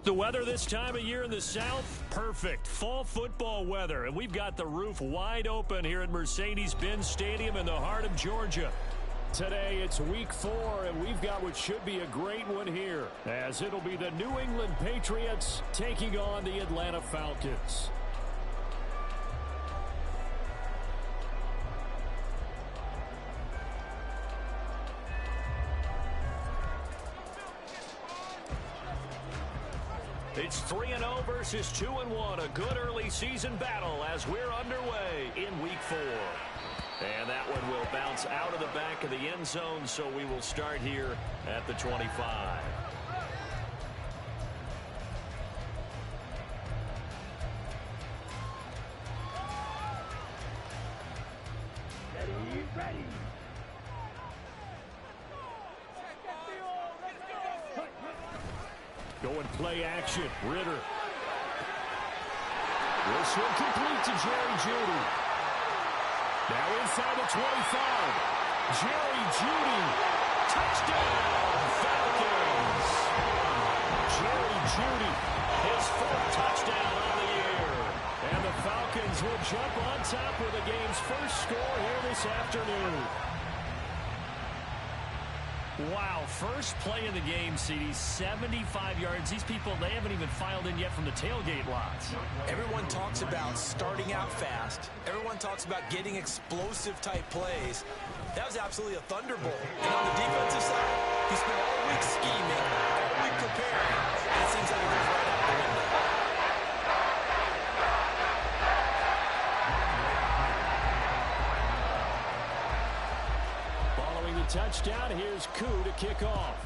The weather this time of year in the South, perfect. Fall football weather, and we've got the roof wide open here at Mercedes-Benz Stadium in the heart of Georgia. Today, it's week 4, and we've got what should be a great one here, as it'll be the New England Patriots taking on the Atlanta Falcons. It's 3-0 versus 2-1. A good early season battle as we're underway in week 4. And that one will bounce out of the back of the end zone, so we will start here at the 25. Ready. Going play action. Ritter. This one complete to Jerry Jeudy. Now inside the 25. Jerry Jeudy. Touchdown, Falcons. Jerry Jeudy, his 4th touchdown on the year. And the Falcons will jump on top with the game's first score here this afternoon. Wow, first play of the game, CD, 75 yards. These people, they haven't even filed in yet from the tailgate lots. Everyone talks about starting out fast. Everyone talks about getting explosive-type plays. That was absolutely a thunderbolt. And on the defensive side, he spent all week scheming, all week preparing, and it seems like it goes right out the window. Touchdown. Here's Koo to kick off.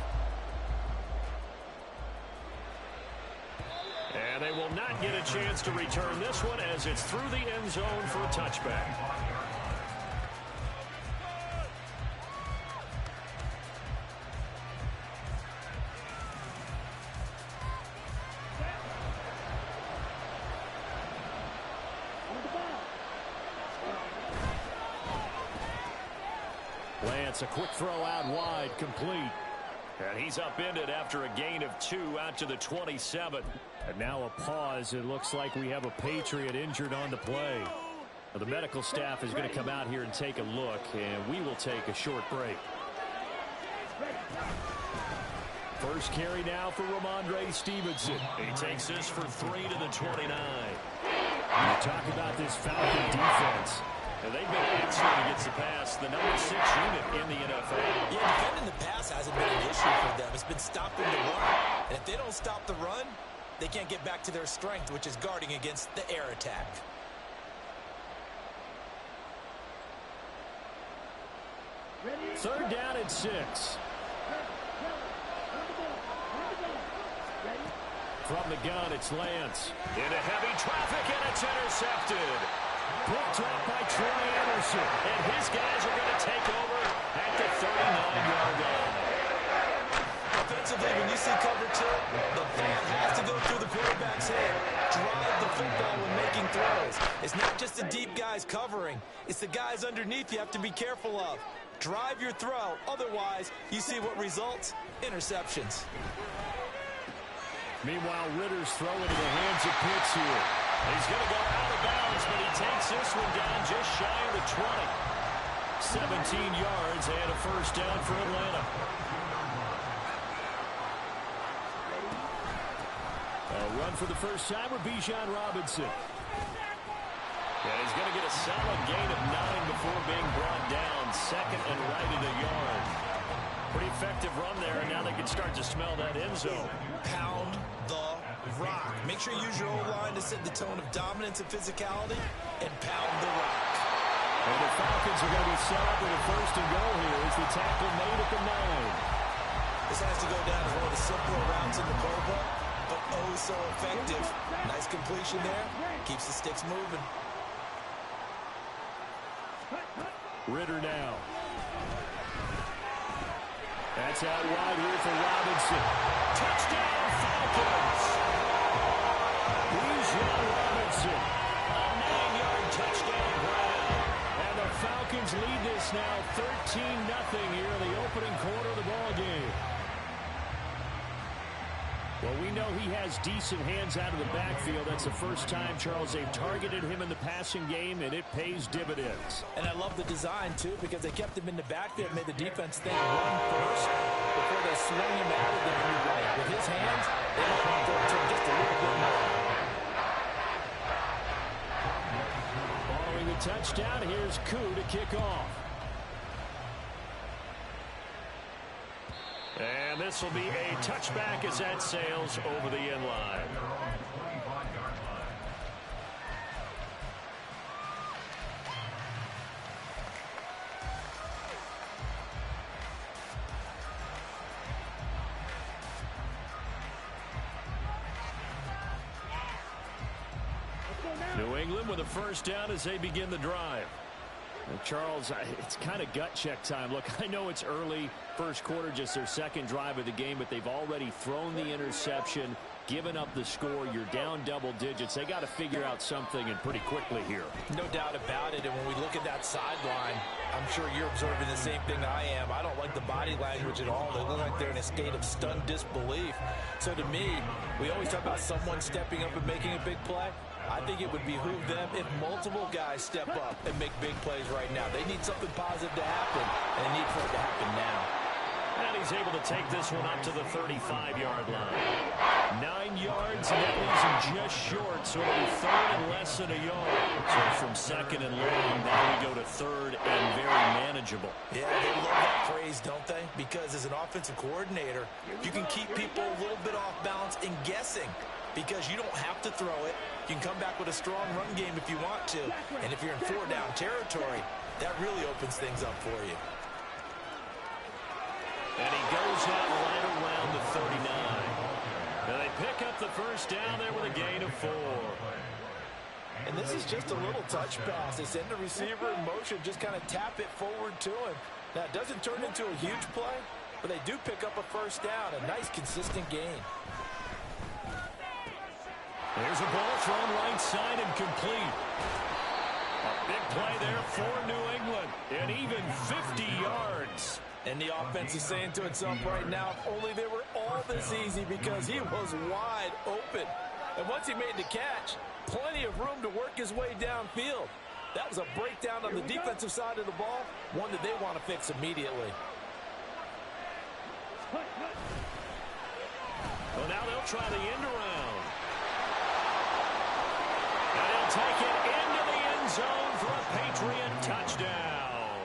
And they will not get a chance to return this one as it's through the end zone for a touchback. Lance, a quick throw out wide, complete. And he's upended after a gain of 2 out to the 27. And now a pause. It looks like we have a Patriot injured on the play. Now, the medical staff is going to come out here and take a look, and we will take a short break. First carry now for Ramondre Stevenson. He takes this for 3 to the 29. You talk about this Falcon defense. And they've been excellent against the pass, the number 6 unit in the NFL. Yeah, defending the pass hasn't been an issue for them. It's been stopping the run. And if they don't stop the run, they can't get back to their strength, which is guarding against the air attack. Third down and 6. From the gun, it's Lance. Into heavy traffic, and it's intercepted. Picked up by Troy Anderson. And his guys are going to take over at the 39-yard line. Offensively, when you see cover 2, the ball has to go through the quarterback's head. Drive the football when making throws. It's not just the deep guys covering. It's the guys underneath you have to be careful of. Drive your throw. Otherwise, you see what results? Interceptions. Meanwhile, Ritter's throw into the hands of Pitts here. He's going to go out of bounds, but he takes this one down just shy of the 20. 17 yards and a first down for Atlanta. A run for the first time with Bijan Robinson. And he's going to get a solid gain of 9 before being brought down. Second and right at a yard. Pretty effective run there, and now they can start to smell that end zone. Pound the rock. Make sure you use your O-line to set the tone of dominance and physicality, and pound the rock. And the Falcons are going to be set up with a first and goal here as the tackle made at the 9. This has to go down as one of the simpler routes in the playbook, but oh so effective. Nice completion there. Keeps the sticks moving. Ritter now. That's out wide here for Robinson. Touchdown, Falcons! Bijan Robinson. A 9-yard touchdown grab. And the Falcons lead this now 13-0 here in the opening quarter of the ball game. Well, we know he has decent hands out of the backfield. That's the first time, Charles, they've targeted him in the passing game, and it pays dividends. And I love the design, too, because they kept him in the backfield, made the defense think run first before they swung him out of there anyway. With his hands, they might throw it to him just a little bit more. Following the touchdown, here's Koo to kick off. And this will be a touchback as that sails over the end line. New England with a first down as they begin the drive. And Charles, it's kind of gut check time. Look, I know it's early, first quarter, just their second drive of the game, but they've already thrown the interception, given up the score. You're down double digits. They got to figure out something, and pretty quickly here. No doubt about it. And when we look at that sideline, I'm sure you're observing the same thing I am. I don't like the body language at all. They look like they're in a state of stunned disbelief. So to me, we always talk about someone stepping up and making a big play. I think it would behoove them if multiple guys step up and make big plays right now. They need something positive to happen, and they need for it to happen now. And he's able to take this one up to the 35-yard line. 9 yards, and that leaves him just short, so it'll be third and less than a yard. So from second and long, now we go to third and very manageable. Yeah, they love that phrase, don't they? Because as an offensive coordinator, you can keep people a little bit off balance and guessing. Because you don't have to throw it. You can come back with a strong run game if you want to. And if you're in 4-down territory, that really opens things up for you. And he goes out right around the 39. Now they pick up the first down there with a gain of 4. And this is just a little touch pass. They send the receiver in motion, just kind of tap it forward to him. Now, it doesn't turn into a huge play, but they do pick up a first down, a nice, consistent gain. There's a ball thrown right side and complete. A big play there for New England. And even 50 yards. And the offense is saying to itself right now, if only they were all this easy, because he was wide open. And once he made the catch, plenty of room to work his way downfield. That was a breakdown on the defensive side of the ball, one that they want to fix immediately. Well, now they'll try the end around. And he'll take it into the end zone for a Patriot touchdown.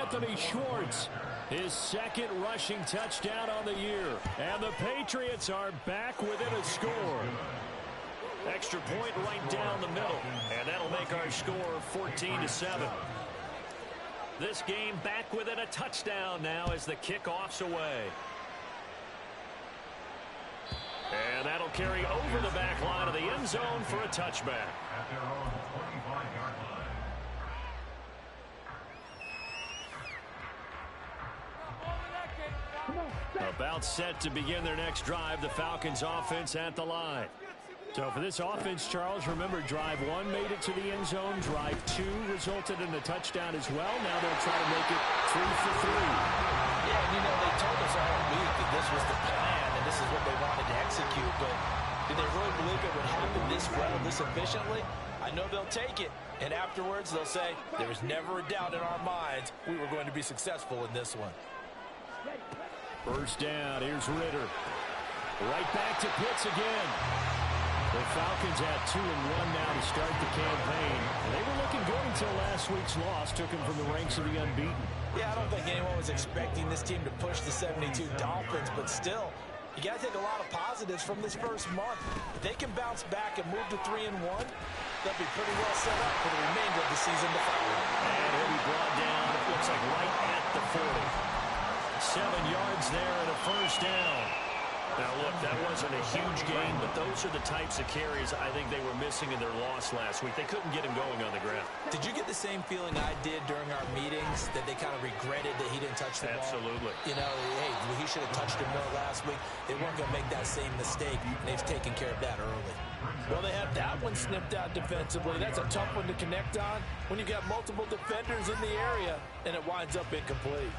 Anthony Schwartz, his second rushing touchdown on the year. And the Patriots are back within a score. Extra point right down the middle. And that'll make our score 14-7. This game back within a touchdown now as the kickoff's away. And that'll carry over the back line of the end zone for a touchback. About set to begin their next drive, the Falcons offense at the line. So for this offense, Charles, remember drive 1 made it to the end zone. Drive 2 resulted in a touchdown as well. Now they'll try to make it 3 for 3. Yeah, and you know, they told us all week that this was the plan and this is what they wanted to execute, but did they really believe it would happen this well, this efficiently? I know they'll take it, and afterwards they'll say, there was never a doubt in our minds we were going to be successful in this one. First down, here's Ritter. Right back to Pitts again. The Falcons at 2-1 now to start the campaign. They were looking good until last week's loss took them from the ranks of the unbeaten. Yeah, I don't think anyone was expecting this team to push the 72 Dolphins, but still, you got to take a lot of positives from this first month. If they can bounce back and move to 3-1, they'll be pretty well set up for the remainder of the season to follow. And he'll be brought down, it looks like right at the 40. 7 yards there and a first down. Now, look, that wasn't a huge gain, but those are the types of carries I think they were missing in their loss last week. They couldn't get him going on the ground. Did you get the same feeling I did during our meetings, that they kind of regretted that he didn't touch the ball? Absolutely. You know, hey, he should have touched it more last week. They weren't going to make that same mistake, and they've taken care of that early. Well, they have that one snipped out defensively. That's a tough one to connect on when you've got multiple defenders in the area, and it winds up incomplete.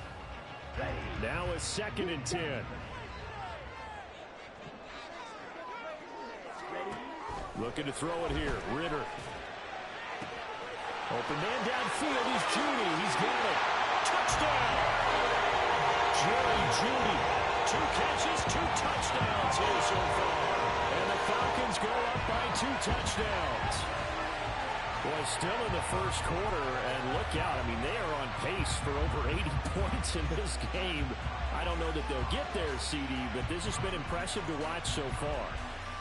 Now a 2nd and 10. Looking to throw it here. Ritter. Open man downfield is Judy. He's got it. Touchdown! Jerry Judy. 2 catches, 2 touchdowns here so far. And the Falcons go up by 2 touchdowns. Boy, still in the first quarter, and look out. I mean, they are on pace for over 80 points in this game. I don't know that they'll get there, CD, but this has been impressive to watch so far.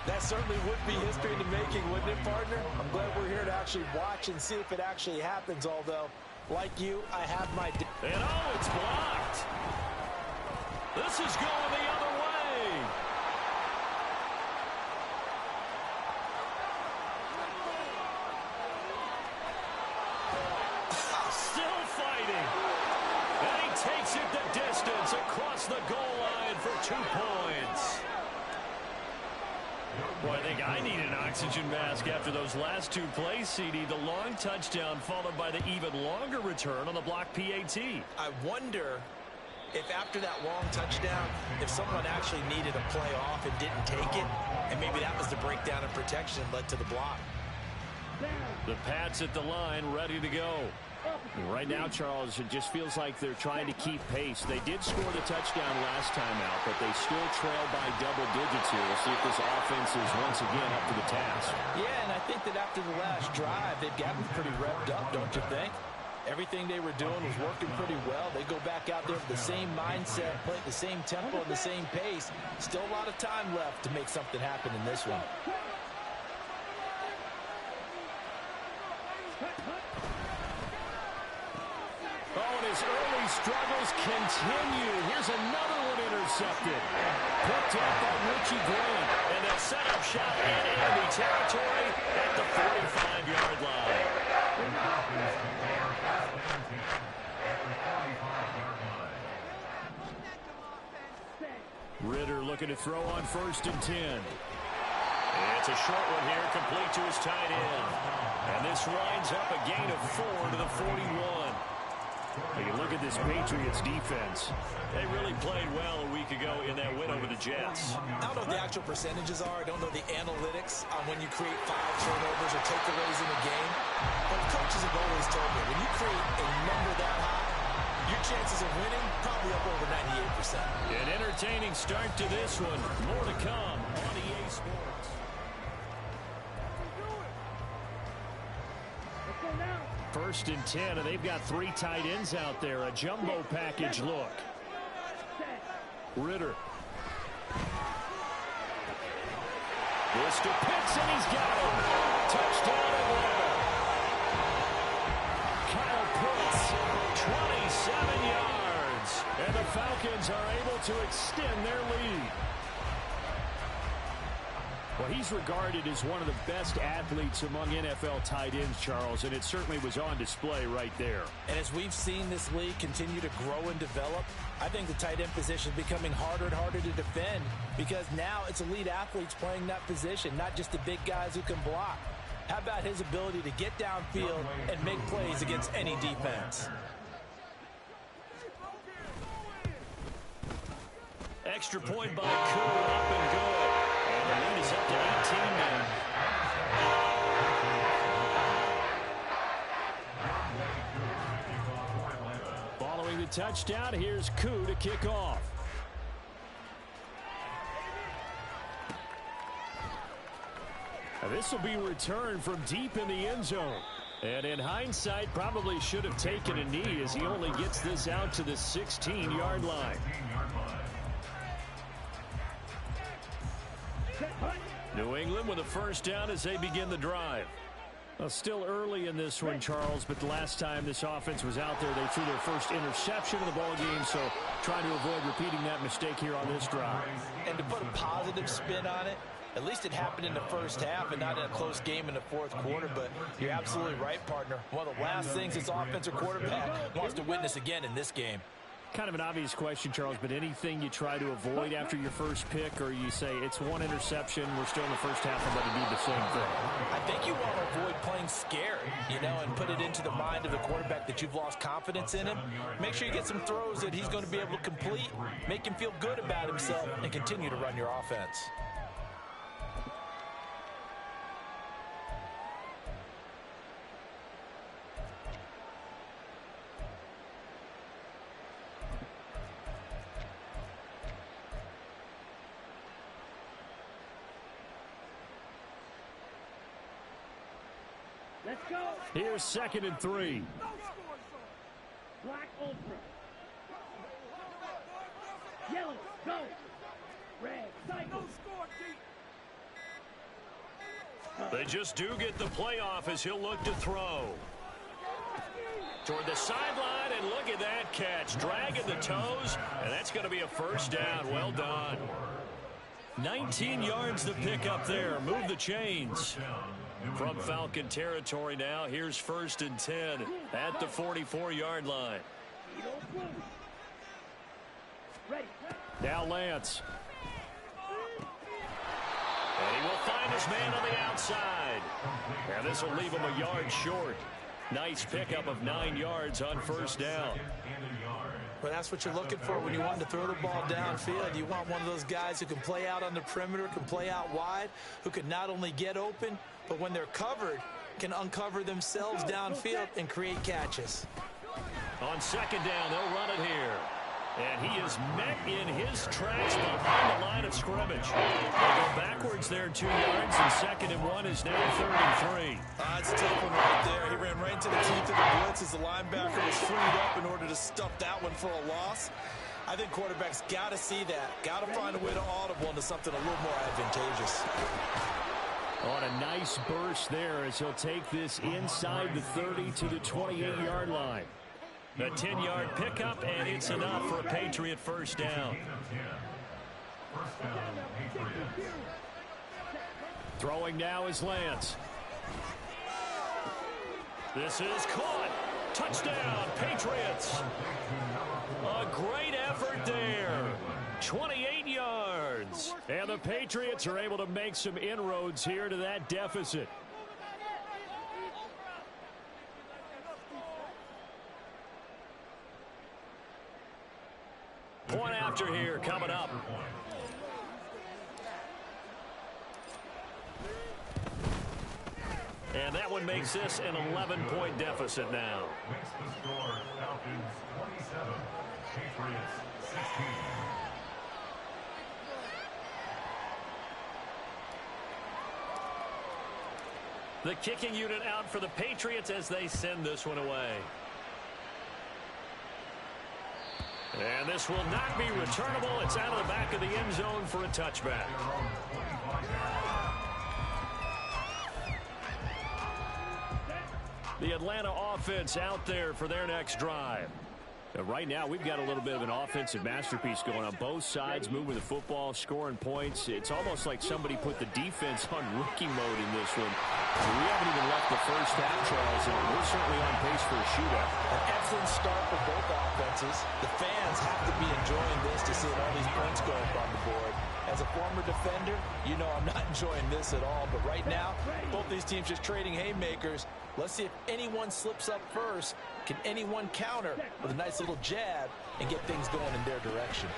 That certainly would be history in the making, wouldn't it, partner? I'm glad we're here to actually watch and see if it actually happens, although, like you, I have my... And oh, it's blocked. This is going the other way. Still fighting. And he takes it the distance across the goal line for 2 points. Boy, I think I need an oxygen mask after those last 2 plays, CD. The long touchdown followed by the even longer return on the block PAT. I wonder if after that long touchdown, if someone actually needed a play off and didn't take it, and maybe that was the breakdown in protection that led to the block. The Pats at the line, ready to go. Right now, Charles, it just feels like they're trying to keep pace. They did score the touchdown last time out, but they still trail by double digits here. We'll see if this offense is once again up to the task. Yeah, and I think that after the last drive, they've gotten pretty revved up, don't you think? Everything they were doing was working pretty well. They go back out there with the same mindset, play at the same tempo and the same pace. Still a lot of time left to make something happen in this one. Oh, and his early struggles continue. Here's another one intercepted. Picked up by Richie Grant. And they'll set up shot in enemy territory at the 45-yard line. Ritter looking to throw on 1st and 10. It's a short one here, complete to his tight end. And this winds up a gain of 4 to the 41. You look at this Patriots defense. They really played well a week ago in that win over the Jets. I don't know what the actual percentages are. I don't know the analytics on when you create 5 turnovers or takeaways in a game. But coaches have always told me, when you create a number that high, your chances of winning probably up over 98%. An entertaining start to this one. More to come on EA Sports. 1st and 10, and they've got 3 tight ends out there. A jumbo package look. Ritter. This to Pitts, and he's got him. Touchdown Atlanta. Kyle Pitts, 27 yards. And the Falcons are able to extend their lead. Well, he's regarded as one of the best athletes among NFL tight ends, Charles, and it certainly was on display right there. And as we've seen this league continue to grow and develop, I think the tight end position is becoming harder and harder to defend because now it's elite athletes playing that position, not just the big guys who can block. How about his ability to get downfield and make plays against any defense? Extra point by Koo, up and good. And the lead is up to 18 now. Following the touchdown, here's Koo to kick off. Now this will be returned from deep in the end zone. And in hindsight, probably should have taken a knee as he only gets this out to the 16-yard line. New England with a first down as they begin the drive. Well, still early in this one, Charles, but the last time this offense was out there, they threw their first interception of the ball game, so trying to avoid repeating that mistake here on this drive. And to put a positive spin on it, at least it happened in the first half and not in a close game in the fourth quarter, but you're absolutely right, partner. One of the last things this offensive quarterback wants to witness again in this game. Kind of an obvious question, Charles, but anything you try to avoid after your first pick, or you say it's one interception, we're still in the first half, I'm going to do the same thing? I think you want to avoid playing scared, and put it into the mind of the quarterback that you've lost confidence in him. Make sure you get some throws that he's going to be able to complete, make him feel good about himself, and continue to run your offense. Here's 2nd and 3. Black ultra. Yellow, go. Red, cycle. They just do get the playoff as he'll look to throw. Toward the sideline, and look at that catch. Dragging the toes, and that's going to be a first down. Well done. 19 yards to pick up there. Move the chains. From Falcon territory now, here's 1st and 10 at the 44-yard line. Now Lance. And he will find his man on the outside. And this will leave him a yard short. Nice pickup of 9 yards on 1st down. Well, that's what you're looking for when you want to throw the ball downfield. You want one of those guys who can play out on the perimeter, can play out wide, who can not only get open, but when they're covered, can uncover themselves downfield and create catches. On 2nd down, they'll run it here. And he is met in his tracks behind the line of scrimmage. They go backwards there 2 yards, and 2nd and 1 is now 3rd and 3. That's a tough one right there. He ran right into the teeth of the blitz as the linebacker was freed up in order to stuff that one for a loss. I think quarterbacks got to see that. Got to find a way to audible into something a little more advantageous. On a nice burst there as he'll take this inside the 30 to the 28-yard line. A 10-yard pickup, and it's enough for a Patriot first down. Throwing now is Lance. This is caught. Touchdown, Patriots. A great effort there. 28 yards. And the Patriots are able to make some inroads here to that deficit. Point after here coming up. And that one makes this an 11-point deficit now. The kicking unit out for the Patriots as they send this one away. And this will not be returnable. It's out of the back of the end zone for a touchback. The Atlanta offense out there for their next drive. Right now, we've got a little bit of an offensive masterpiece going on. Both sides moving the football, scoring points. It's almost like somebody put the defense on rookie mode in this one. We haven't even left the first half, Charles, and we're certainly on pace for a shootout. An excellent start for both offenses. The fans have to be enjoying this to see all these points go up on the board. As a former defender, you know I'm not enjoying this at all. But right now, both these teams just trading haymakers. Let's see if anyone slips up first. Can anyone counter with a nice little jab and get things going in their direction?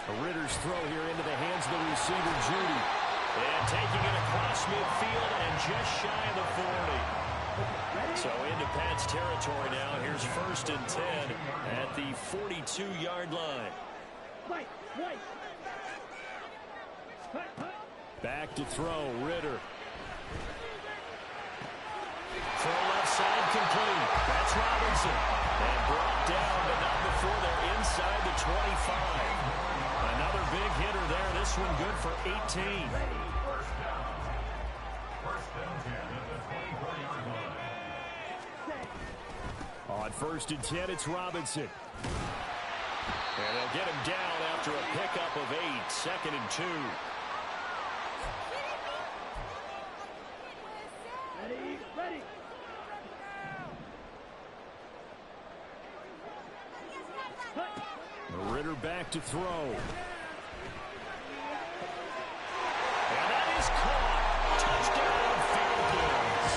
A Ritter's throw here into the hands of the receiver, Judy. And taking it across midfield and just shy of the 40. So into Pat's territory now. Here's 1st and 10 at the 42-yard line. Back to throw, Ritter. Throw left side complete. That's Robinson. And brought down, but not before they're inside the 25. Another big hitter there. This one good for 18. On 1st and 10, it's Robinson. And they'll get him down after a pickup of 8. 2nd and 2. Ready. Ritter back to throw. And that is caught. Touchdown, Falcons.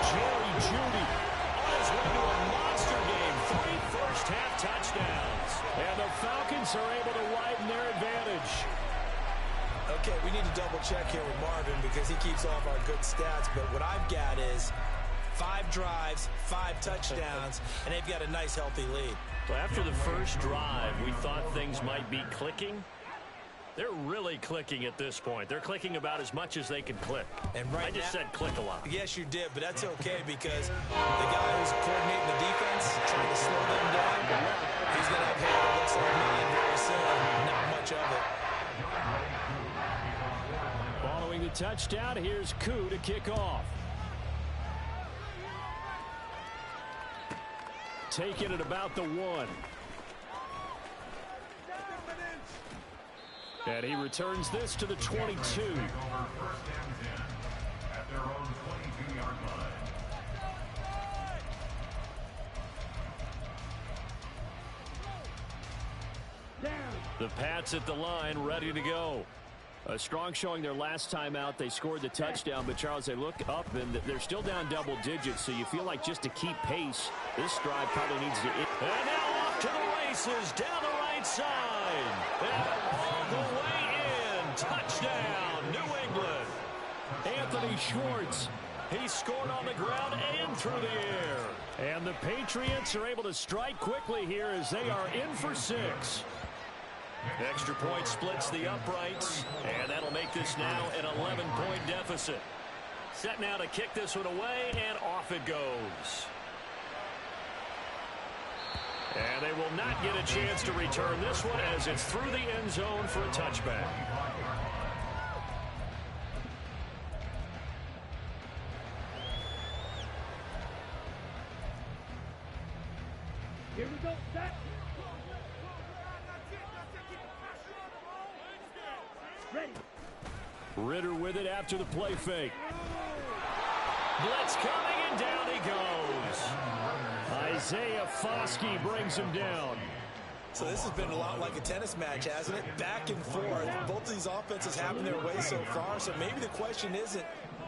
Jerry Jeudy on his way to a monster game. 3 first-half touchdowns. And the Falcons are able to widen their advantage. Okay, we need to double-check here with Marvin because he keeps all of our good stats. But what I've got is 5 drives, 5 touchdowns, and they've got a nice, healthy lead. Well, after the first drive, we thought things might be clicking. They're really clicking at this point. They're clicking about as much as they can click. And right I just said click a lot. Yes, you did, but that's okay because the guy who's coordinating the defense, trying to slow them down, he's going to have hair that looks like mine very soon. Not much of it. Following the touchdown, here's Koo to kick off. Taking it about the 1. And he returns this to the 22. The Pats at the line, ready to go. A strong showing their last time out. They scored the touchdown, but Charles, they look up and they're still down double digits, so you feel like just to keep pace, this drive probably needs to... And now off to the races, down the right side. And all the way in. Touchdown, New England. Anthony Schwartz. He scored on the ground and through the air. And the Patriots are able to strike quickly here as they are in for 6. Extra point splits the uprights, and that'll make this now an 11-point deficit. Set now to kick this one away, and off it goes. And they will not get a chance to return this one as it's through the end zone for a touchback. Here we go, set. Ready. Ritter with it after the play fake. Blitz coming, and down he goes. Isaiah Foskey brings him down. So this has been a lot like a tennis match, hasn't it? Back and forth. Both of these offenses having their way so far. So maybe the question isn't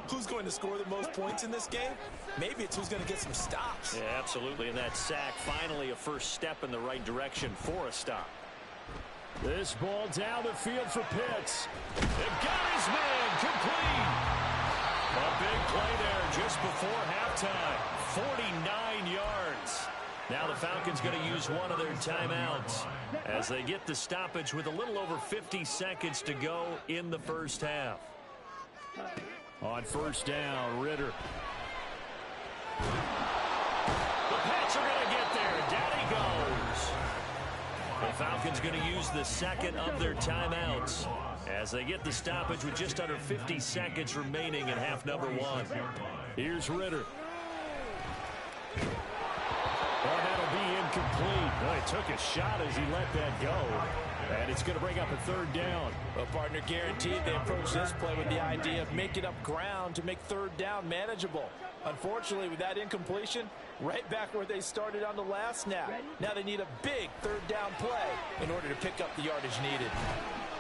who's going to score the most points in this game. Maybe it's who's going to get some stops. Yeah, absolutely. And that sack, finally a first step in the right direction for a stop. This ball down the field for Pitts. It got his man complete. A big play there just before halftime. 49 yards. Now the Falcons going to use one of their timeouts as they get the stoppage with a little over 50 seconds to go in the first half. On first down, Ritter. The Pats are going to get there. Down he goes. The Falcons going to use the second of their timeouts as they get the stoppage with just under 50 seconds remaining in half number 1. Here's Ritter. Oh, that'll be incomplete. Well, he took a shot as he let that go. And it's going to bring up a third down. Well, partner, guaranteed they approach this play with the idea of making up ground to make third down manageable. Unfortunately, with that incompletion, right back where they started on the last snap. Now they need a big third down play in order to pick up the yardage needed.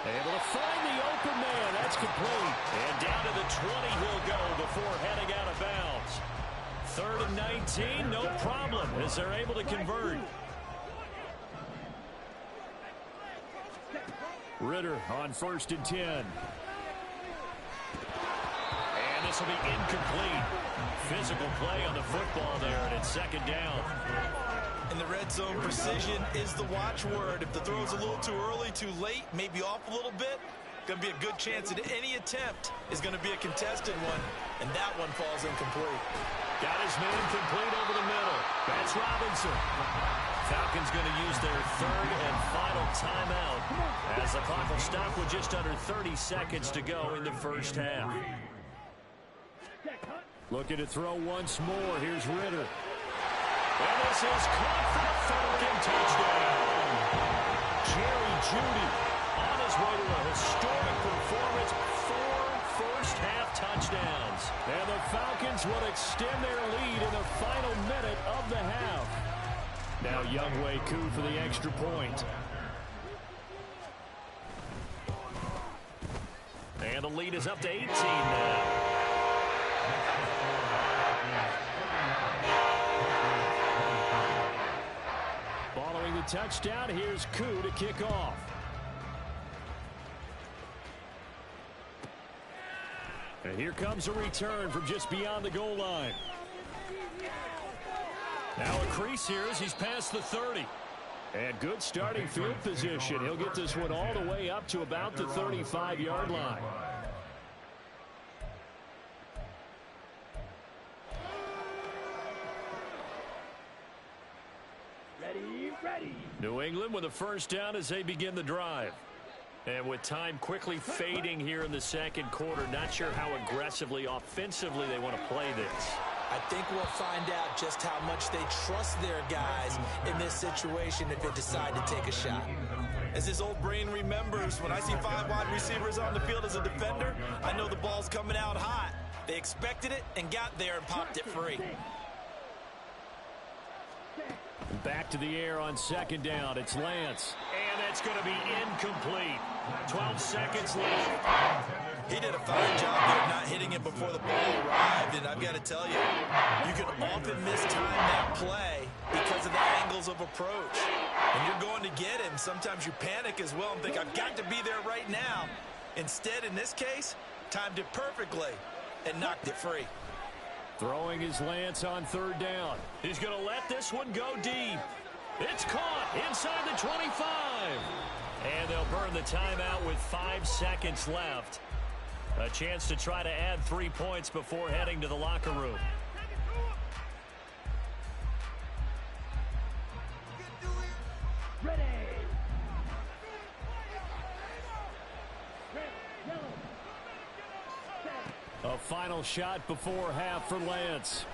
Able to find the open man. That's complete. And down to the 20 he'll go before heading out of bounds. 3rd and 19, no problem as they're able to convert. Ritter on 1st and 10. And this will be incomplete. Physical play on the football there, and it's 2nd down. In the red zone, precision is the watchword. If the throw's a little too early, too late, maybe off a little bit, going to be a good chance that any attempt is going to be a contested one, and that one falls incomplete. Got his man complete over the middle. That's Robinson. Falcons going to use their 3rd and final timeout as the clock will stop with just under 30 seconds to go in the first half. Looking to throw once more. Here's Ritter. And this is caught for the Falcon touchdown. Jerry Jeudy on his way to a historic performance. 4 first-half touchdowns. And the Falcons will extend their lead in the final minute of the half. Now Younghoe Koo for the extra point. And the lead is up to 18 now. Following the touchdown, here's Koo to kick off. And here comes a return from just beyond the goal line. Now a crease here as he's past the 30. And good starting field position. He'll get this one all the way up to about the 35-yard line. Ready. New England with a first down as they begin the drive. And with time quickly fading here in the second quarter, not sure how aggressively, offensively they want to play this. I think we'll find out just how much they trust their guys in this situation if they decide to take a shot. As his old brain remembers, when I see 5 wide receivers on the field as a defender, I know the ball's coming out hot. They expected it and got there and popped it free. Back to the air on second down. It's Lance. And that's going to be incomplete. 12 seconds left. He did a fine job there not hitting it before the ball arrived, and I've got to tell you, you can often mistime that play because of the angles of approach. When you're going to get him, sometimes you panic as well and think, I've got to be there right now. Instead, in this case, timed it perfectly and knocked it free. Throwing his Lance on third down. He's going to let this one go deep. It's caught inside the 25. And they'll burn the timeout with 5 seconds left. A chance to try to add 3 points before heading to the locker room. Ready. A final shot before half for Lance.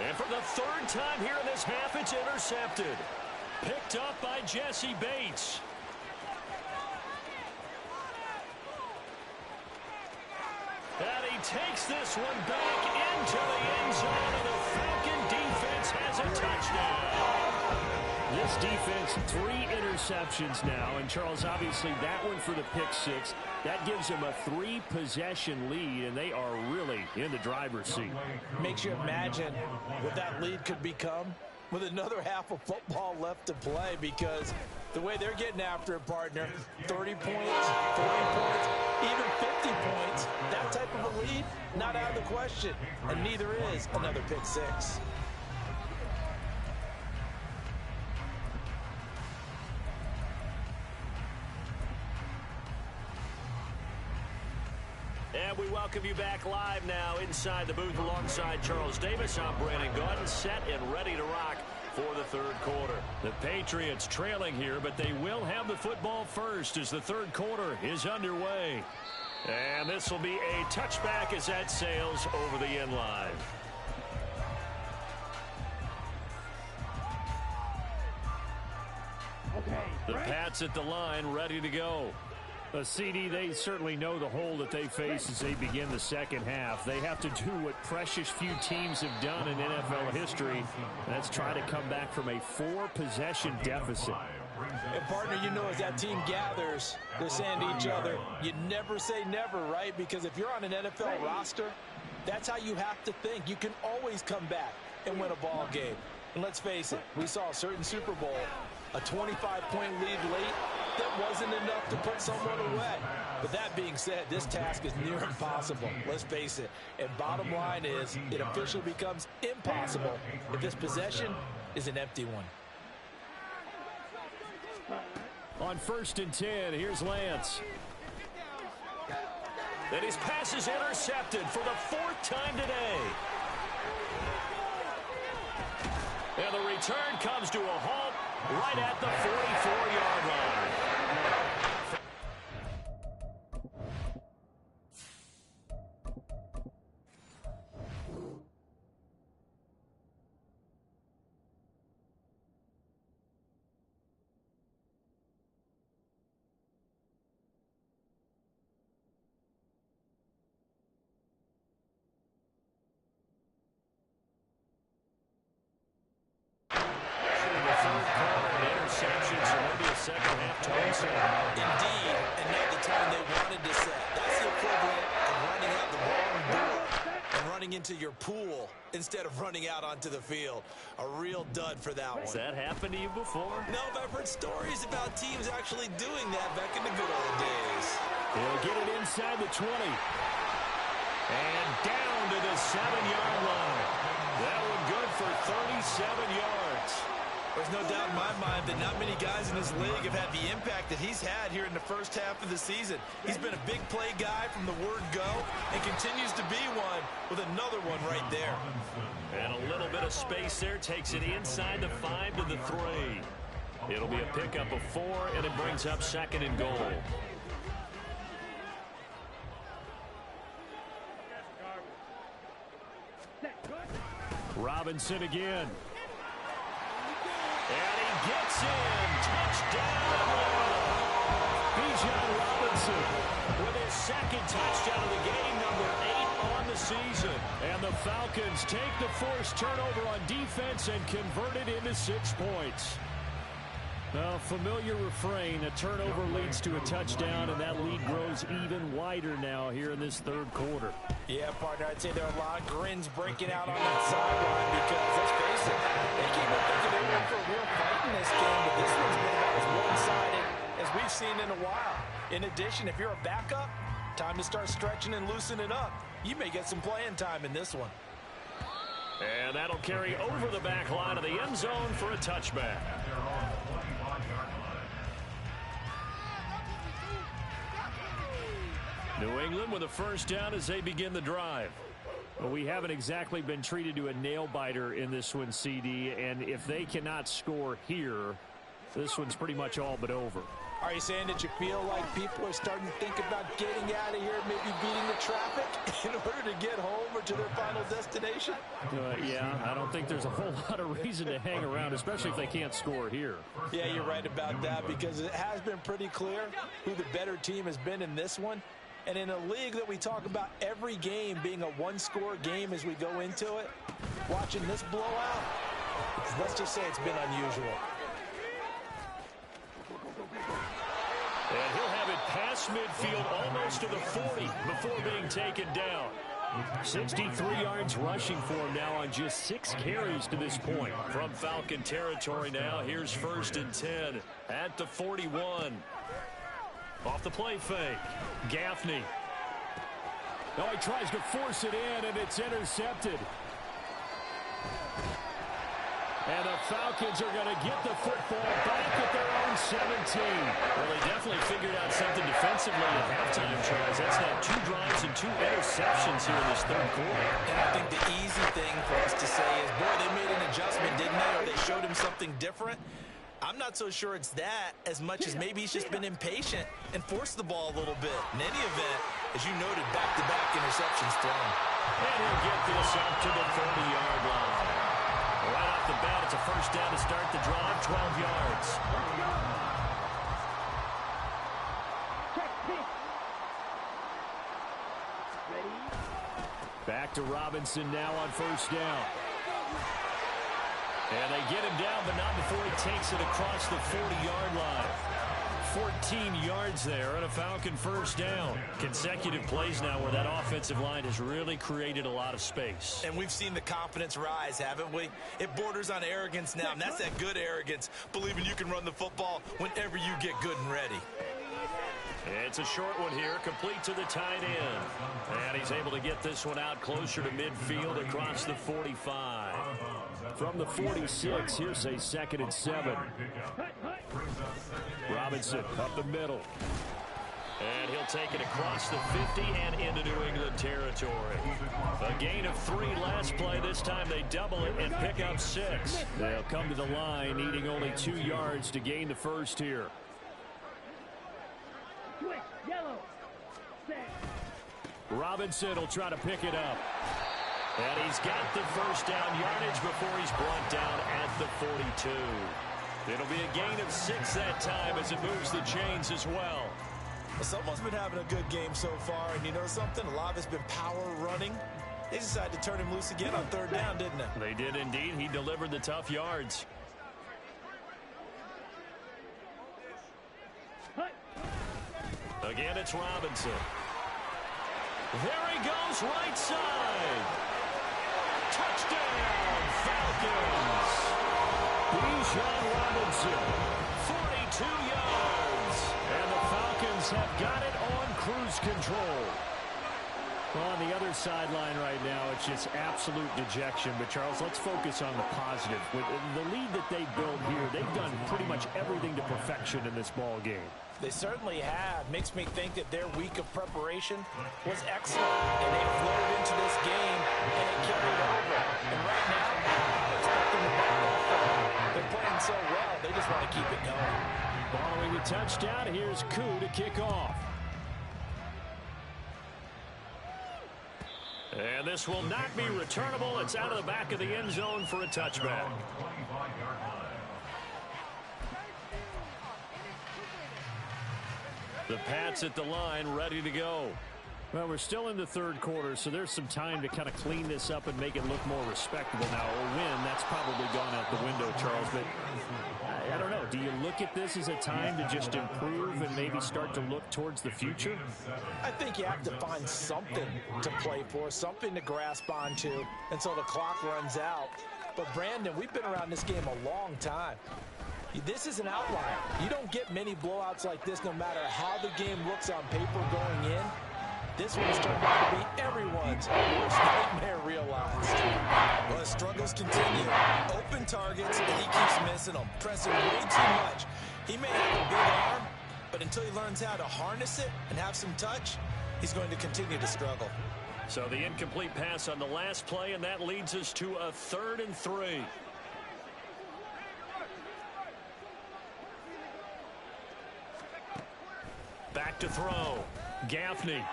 And for the third time here in this half, it's intercepted. Picked up by Jesse Bates. And he takes this one back into the end zone, and the Falcon defense has a touchdown. This defense, 3 interceptions now. And, Charles, obviously that one for the pick 6. That gives them a 3-possession lead, and they are really in the driver's seat. Makes you imagine what that lead could become with another half of football left to play, because the way they're getting after it, partner, 30 points, 40 points, even 50 points, that type of a lead, not out of the question. And neither is another pick 6. And we welcome you back live now inside the booth alongside Charles Davis. I'm Brandon Gaudin, set and ready to rock for the third quarter. The Patriots trailing here, but they will have the football first as the third quarter is underway. And this will be a touchback as that sails over the end line. The Pats at the line, ready to go. CD, they certainly know the hole that they face as they begin the second half. They have to do what precious few teams have done in NFL history. That's try to come back from a 4-possession deficit. And, partner, you know, as that team gathers, they're saying to each other, you never say never, right? Because if you're on an NFL roster, that's how you have to think. You can always come back and win a ball game. And let's face it, we saw a certain Super Bowl, a 25-point lead late. That wasn't enough to put someone away. But that being said, this task is near impossible. Let's face it. And bottom line is, it officially becomes impossible if this possession is an empty one. On 1st and 10, here's Lance. And his pass is intercepted for the 4th time today. And the return comes to a halt right at the 44-yard line. Second half total set. Indeed, and not the time they wanted to set. That's the equivalent of running out the wrong door and running into your pool instead of running out onto the field. A real dud for that one. Has that happened to you before? No, but I've heard stories about teams actually doing that back in the good old days. He'll get it inside the 20. And down to the 7-yard line. That one good for 37 yards. There's no doubt in my mind that not many guys in this league have had the impact that he's had here in the first half of the season. He's been a big play guy from the word go and continues to be one with another one right there. And a little bit of space there takes it inside the 5 to the 3. It'll be a pickup of 4, and it brings up 2nd and goal. Robinson again. And he gets in. Touchdown. Bijan Robinson with his 2nd touchdown of the game, number 8 on the season. And the Falcons take the forced turnover on defense and convert it into 6 points. A familiar refrain, a turnover leads to a touchdown, and that lead grows even wider now here in this 3rd quarter. Yeah, partner, I'd say there are a lot of grins breaking out on that sideline because, let's face it, they came up thinking they were in for a real fight in this game, but this one's been about as one-sided as we've seen in a while. In addition, if you're a backup, time to start stretching and loosening up. You may get some playing time in this one. And that'll carry over the back line of the end zone for a touchback. New England with a first down as they begin the drive. Well, we haven't exactly been treated to a nail-biter in this one, CD, and if they cannot score here, this one's pretty much all but over. Are you saying that you feel like people are starting to think about getting out of here, maybe beating the traffic in order to get home or to their final destination? Yeah, I don't think there's a whole lot of reason to hang around, especially if they can't score here. Yeah, you're right about that because it has been pretty clear who the better team has been in this one. And in a league that we talk about every game being a one-score game as we go into it, watching this blowout, let's just say it's been unusual. And he'll have it past midfield almost to the 40 before being taken down. 63 yards rushing for him now on just 6 carries to this point. From Falcon territory now, here's 1st and 10 at the 41. Off the play fake. Gaffney. Now he tries to force it in, and it's intercepted. And the Falcons are going to get the football back at their own 17. Well, they definitely figured out something defensively at halftime, Charles. That's now 2 drives and 2 interceptions here in this 3rd quarter. And I think the easy thing for us to say is, boy, they made an adjustment, didn't they? Or they showed him something different. I'm not so sure it's that as much as maybe he's just been impatient and forced the ball a little bit. In any event, as you noted, back-to-back interceptions thrown. And he'll get this up to the 30-yard line. Right off the bat, it's a first down to start the drive, 12 yards. Back to Robinson now on first down. And they get him down, but not before he takes it across the 40-yard line. 14 yards there and a Falcon first down. Consecutive plays now where that offensive line has really created a lot of space. And we've seen the confidence rise, haven't we? It borders on arrogance now, and that's that good arrogance, believing you can run the football whenever you get good and ready. It's a short one here, complete to the tight end. And he's able to get this one out closer to midfield across the 45. From the 46, here's a 2nd and 7. Robinson up the middle. And he'll take it across the 50 and into New England territory. A gain of 3 last play. This time they double it and pick up 6. They'll come to the line needing only 2 yards to gain the first here. Robinson will try to pick it up. And he's got the first down yardage before he's brought down at the 42. It'll be a gain of 6 that time as it moves the chains as well. Well, someone's been having a good game so far, and you know something? A lot of it's been power running. They decided to turn him loose again on 3rd down, didn't they? They did indeed. He delivered the tough yards. Again, it's Robinson. There he goes, right side. Touchdown, Falcons. Bijan Robinson, 42 yards. And the Falcons have got it on cruise control. Well, on the other sideline right now, it's just absolute dejection. But, Charles, let's focus on the positive. With the lead that they built here, they've done pretty much everything to perfection in this ball game. They certainly have. Makes me think that their week of preparation was excellent. And they flowed into this game, and it carried over. And right now, I expect them to back off. They're playing so well, they just want to keep it going. Following the touchdown, here's Koo to kick off. And this will not be returnable. It's out of the back of the end zone for a touchback. The Pats at the line, ready to go. Well, we're still in the third quarter, so there's some time to kind of clean this up and make it look more respectable. Now, a win, that's probably gone out the window, Charles, but I don't know. Do you look at this as a time to just improve and maybe start to look towards the future? I think you have to find something to play for, something to grasp onto until the clock runs out. But, Brandon, we've been around this game a long time. This is an outlier. You don't get many blowouts like this no matter how the game looks on paper going in. This one's turned out to be everyone's worst nightmare realized. Well, his struggles continue. Open targets, and he keeps missing them, pressing way too much. He may have a big arm, but until he learns how to harness it and have some touch, he's going to continue to struggle. So the incomplete pass on the last play, and that leads us to a 3rd and 3. Back to throw. Gaffney.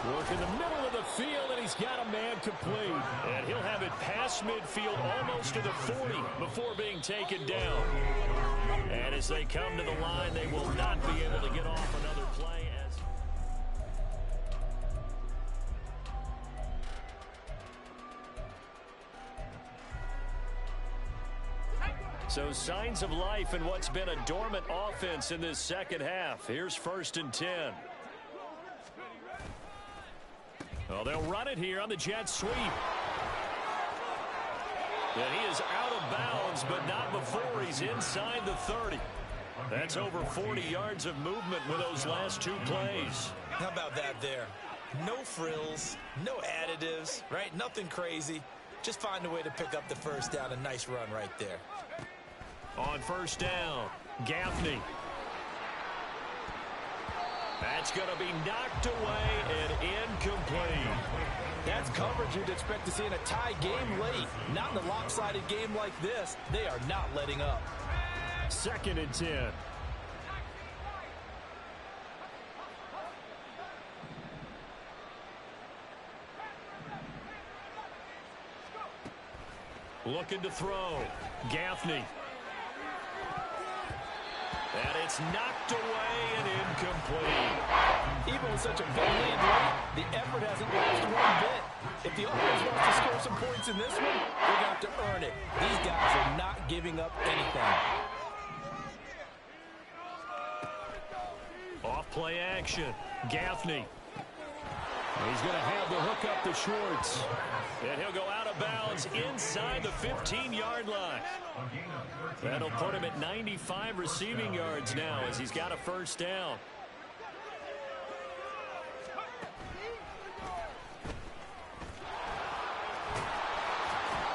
Work in the middle of the field, and he's got a man complete. And he'll have it past midfield almost to the 40 before being taken down. And as they come to the line, they will not be able to get off another play. So signs of life in what's been a dormant offense in this second half. Here's 1st and 10. Well, they'll run it here on the jet sweep. And he is out of bounds, but not before he's inside the 30. That's over 40 yards of movement with those last 2 plays. How about that there? No frills, no additives, right? Nothing crazy. Just find a way to pick up the first down. A nice run right there. On 1st down, Gaffney. That's going to be knocked away and incomplete. That's coverage you'd expect to see in a tie game late. Not in a lopsided game like this. They are not letting up. 2nd and 10. Looking to throw. Gaffney. And it's knocked away and incomplete. Even with such a big lead late, the effort hasn't lost one bit. If the offense wants to score some points in this one, they're going to have to earn it. These guys are not giving up anything. Off play action. Gaffney. He's going to have the hook up to Schwartz. And he'll go out of bounds inside the 15-yard line. That'll put him at 95 receiving yards now as he's got a 1st down.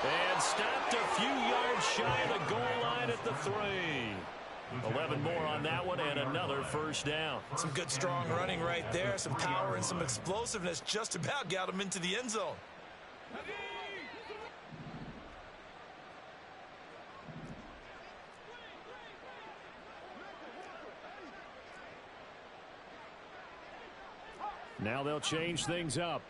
And stopped a few yards shy of the goal line at the 3. 11 more on that one and another 1st down. Some good strong running right there. Some power and some explosiveness just about got him into the end zone. Now they'll change things up.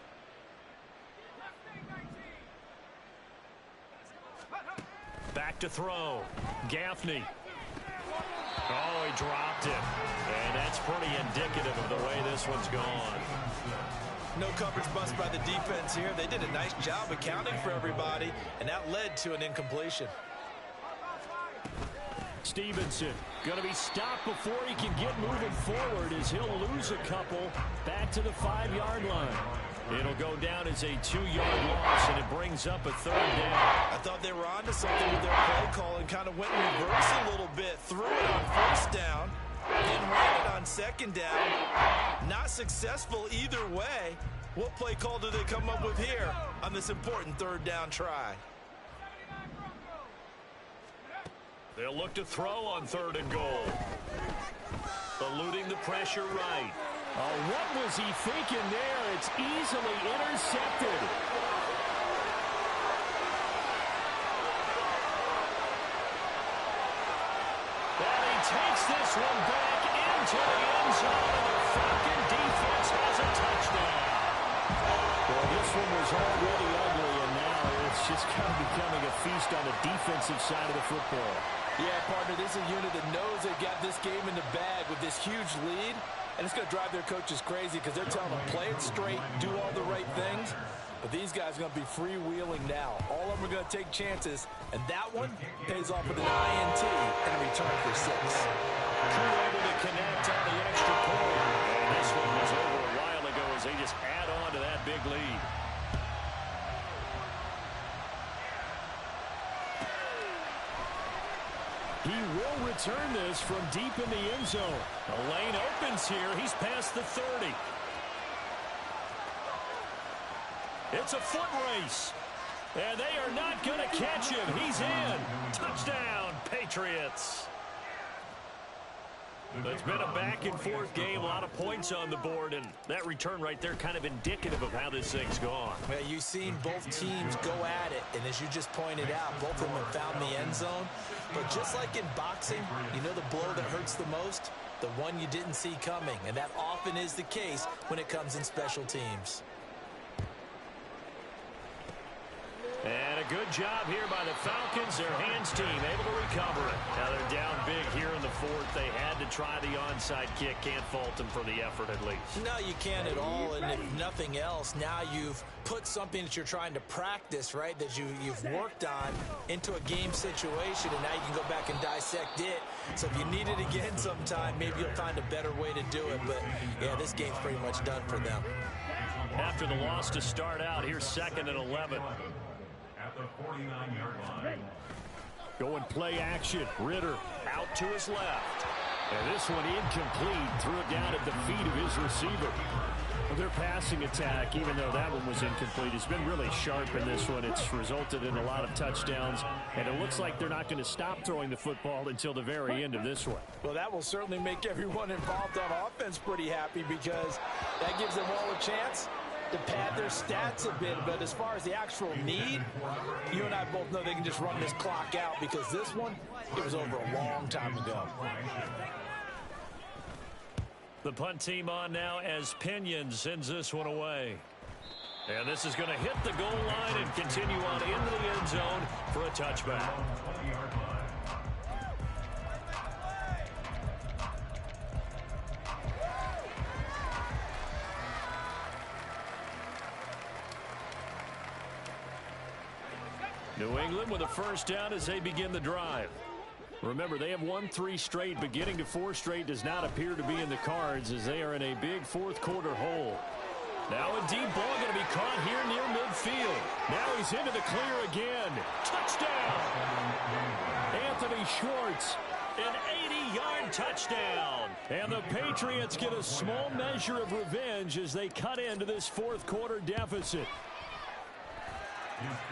Back to throw. Gaffney. Oh, he dropped it. And that's pretty indicative of the way this one's gone. No coverage bust by the defense here. They did a nice job accounting for everybody, and that led to an incompletion. Stevenson going to be stopped before he can get moving forward as he'll lose a couple back to the 5-yard line. It'll go down as a 2-yard loss, and it brings up a 3rd down. I thought they were onto something with their play call and kind of went in reverse a little bit. Threw it on 1st down, then ran it on 2nd down. Not not successful either way. What play call do they come up with here on this important third down try? They'll look to throw on 3rd and goal. Eluding the pressure right. Oh, what was he thinking there? It's easily intercepted. And he takes this one back into the end zone, and the Falcon defense has a touchdown. Well, this one was already ugly, and now it's just kind of becoming a feast on the defensive side of the football. Yeah, partner, this is a unit that knows they've got this game in the bag with this huge lead, and it's going to drive their coaches crazy because they're telling them play it straight, do all the right things. But these guys are going to be freewheeling now. All of them are going to take chances, and that one pays off with an INT and a return for 6. Crew able to connect on the extra point. And this one was over a while ago as they just add on to that big lead. He will return this from deep in the end zone. The lane opens here. He's past the 30. It's a foot race. And they are not going to catch him. He's in. Touchdown, Patriots. It's been a back-and-forth game, a lot of points on the board, and that return right there kind of indicative of how this thing's gone. Well, you've seen both teams go at it, and as you just pointed out, both of them have found the end zone. But just like in boxing, you know the blow that hurts the most? The one you didn't see coming, and that often is the case when it comes in special teams. And a good job here by the Falcons. Their hands team able to recover it. Now they're down big here in the 4th. They had to try the onside kick. Can't fault them for the effort at least. No, you can't at all. And if nothing else, now you've put something that you're trying to practice, right, that you've worked on into a game situation, and now you can go back and dissect it. So if you need it again sometime, maybe you'll find a better way to do it. But, yeah, this game's pretty much done for them. After the loss to start out, here's 2nd and 11. At the 49-yard line. Going play action. Ritter out to his left. And this one incomplete. Threw it down at the feet of his receiver. Well, their passing attack, even though that one was incomplete, has been really sharp in this one. It's resulted in a lot of touchdowns, and it looks like they're not going to stop throwing the football until the very end of this one. Well, that will certainly make everyone involved on offense pretty happy because that gives them all a chance to pad their stats a bit. But as far as the actual need, you and I both know they can just run this clock out because this one, it was over a long time ago. The punt team on now as Pinion sends this one away. And this is going to hit the goal line and continue on into the end zone for a touchback. New England with a first down as they begin the drive. Remember, they have won 3 straight, but getting to 4 straight does not appear to be in the cards as they are in a big fourth-quarter hole. Now a deep ball going to be caught here near midfield. Now he's into the clear again. Touchdown! Anthony Schwartz, an 80-yard touchdown. And the Patriots get a small measure of revenge as they cut into this fourth-quarter deficit.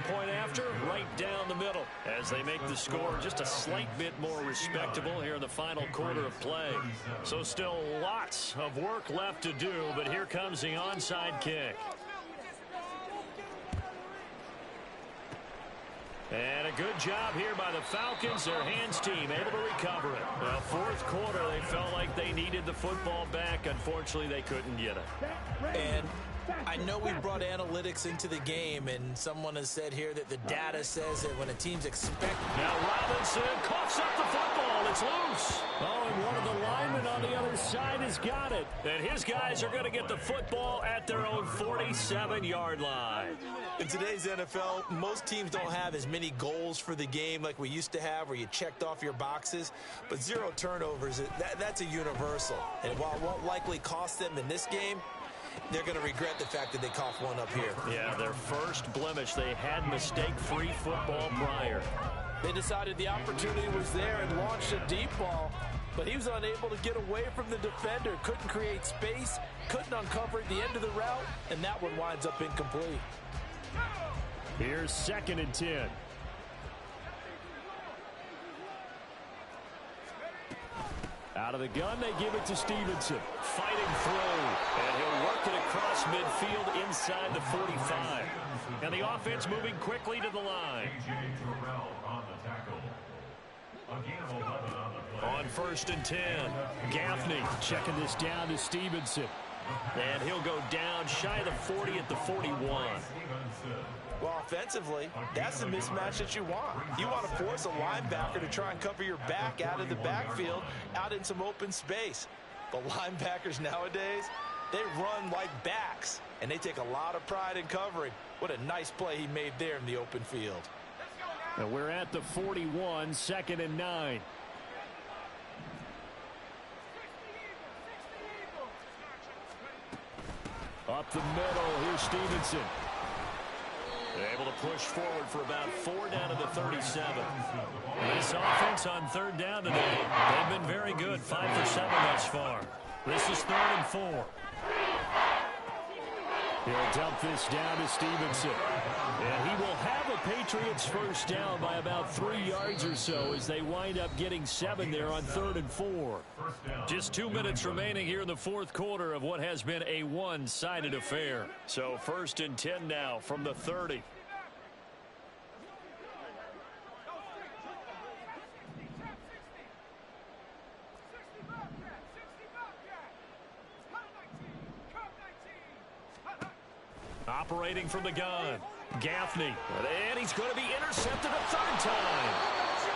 Point after, right down the middle as they make the score just a slight bit more respectable here in the final quarter of play. So still lots of work left to do, but here comes the onside kick. And a good job here by the Falcons. Their hands team able to recover it. Well, fourth quarter, they felt like they needed the football back. Unfortunately, they couldn't get it. And I know we brought analytics into the game, and someone has said here that the data says that when a team's expect. Now Robinson coughs up the football. It's loose. Oh, and one of the linemen on the other side has got it. And his guys are going to get the football at their own 47-yard line. In today's NFL, most teams don't have as many goals for the game like we used to have where you checked off your boxes. But 0 turnovers, that's a universal. And while it won't likely cost them in this game, they're going to regret the fact that they coughed one up here. Yeah, their first blemish. They had mistake-free football prior. They decided the opportunity was there and launched a deep ball. but he was unable to get away from the defender, couldn't create space, couldn't uncover the end of the route, and that one winds up incomplete. Here's 2nd and 10. Out of the gun, they give it to Stevenson. Fighting through, and he'll work it across midfield inside the 45. And the offense moving quickly to the line. On 1st and 10, Gaffney checking this down to Stevenson. And he'll go down shy of the 40 at the 41. Well, offensively, that's the mismatch that you want. You want to force a linebacker to try and cover your back out of the backfield, out in some open space. But linebackers nowadays, they run like backs, and they take a lot of pride in covering. What a nice play he made there in the open field. And we're at the 41, 2nd and 9. Up the middle, here's Stevenson. Able to push forward for about 4 down to the 37. This offense on 3rd down today, they've been very good, 5 for 7 thus far. This is 3rd and 4. He'll dump this down to Stevenson. And he will have a Patriots first down by about 3 yards or so as they wind up getting 7 there on 3rd and 4. Just 2 minutes remaining here in the 4th quarter of what has been a one-sided affair. So 1st and 10 now from the 30. Operating from the gun, Gaffney, and he's going to be intercepted a 3rd time.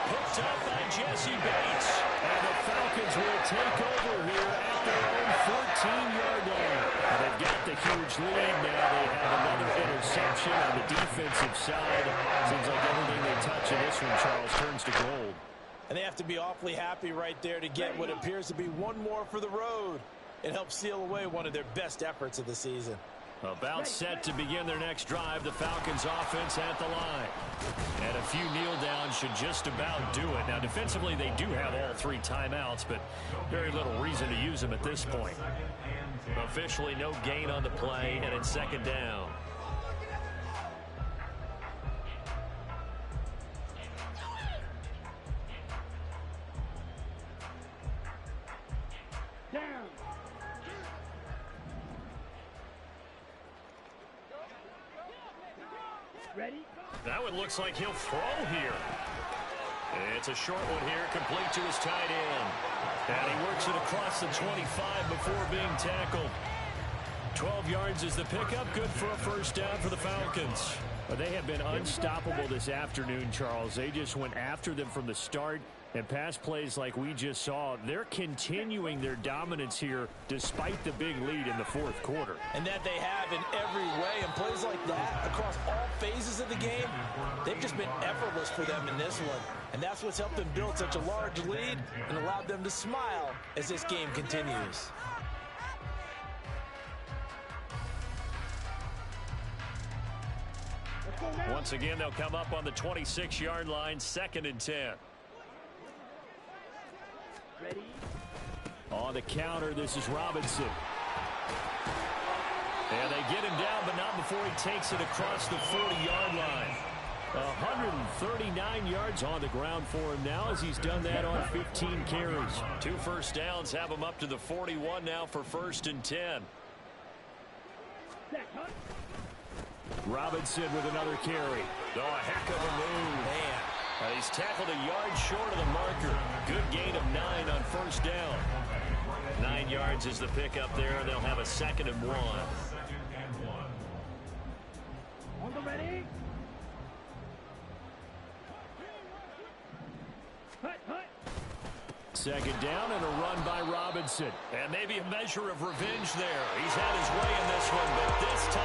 Picked up by Jesse Bates, and the Falcons will take over here at their own 14-yard line. They've got the huge lead now. They have another interception on the defensive side. Seems like everything they touch in this one, Charles, turns to gold. And they have to be awfully happy right there to get what appears to be one more for the road. It helps seal away one of their best efforts of the season. About set to begin their next drive, the Falcons offense at the line. And a few kneel downs should just about do it. Now, defensively, they do have all 3 timeouts, but very little reason to use them at this point. Officially, no gain on the play, and it's 2nd down. Now it looks like he'll throw here. It's a short one here, complete to his tight end. And he works it across the 25 before being tackled. 12 yards is the pickup, good for a first down for the Falcons. They have been unstoppable this afternoon, Charles. They just went after them from the start. And pass plays like we just saw, they're continuing their dominance here despite the big lead in the 4th quarter. And that they have in every way. And plays like that across all phases of the game, they've just been effortless for them in this one. And that's what's helped them build such a large lead and allowed them to smile as this game continues. Once again, they'll come up on the 26-yard line, 2nd and 10. Ready? On the counter, this is Robinson. And they get him down, but not before he takes it across the 40-yard line. 139 yards on the ground for him now as he's done that on 15 carries. 2 first downs have him up to the 41 now for 1st and 10. Robinson with another carry. Oh, a heck of a move. Man. He's tackled a yard short of the marker. Good gain of 9 on 1st down. 9 yards is the pickup there, and they'll have a 2nd and 1. On the ready. 2nd down and a run by Robinson. And maybe a measure of revenge there. He's had his way in this one, but this time